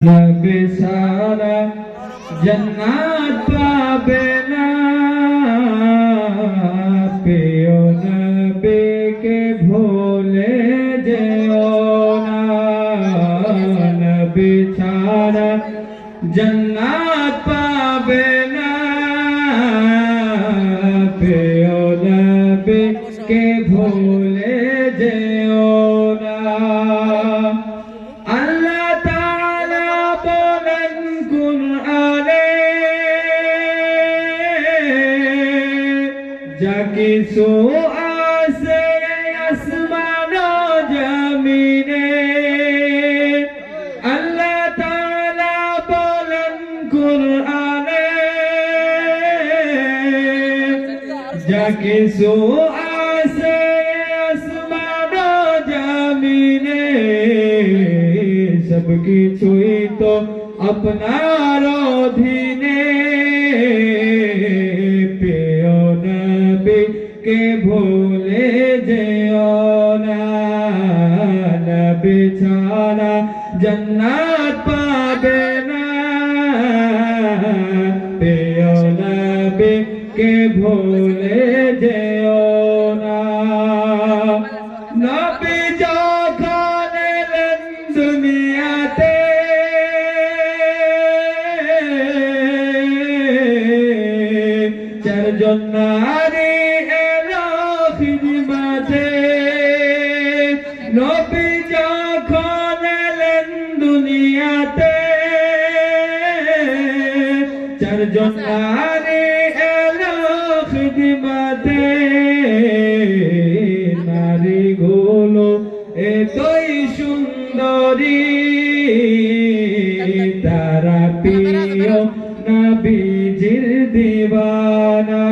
नबी सारा जन्नत पावे ना पियो नबी के भूले जेओ ना नबी सारा जन्नत पावे ना पियो नबी के भूले जेओ ना जाकिसु आसे आसमानो जमीने अल्लाह ताला बोलन कुराने जाकिसु आसे आसमानो जमीने सबकी छुई तो अपना रोधीने के भूले जेओ ना नबी छाड़ा जन्नत पावे ना पियो नबी के भूले जेओ ना नबी যখন এলেন দুনিয়াতে চারজন নারী নবী যখন এলেন দুনিয়াতে চারজন নারী এলো খিদমতে নারীগুলো এতই সুন্দরী তারা প্রিয় নবীজির দিওয়ানা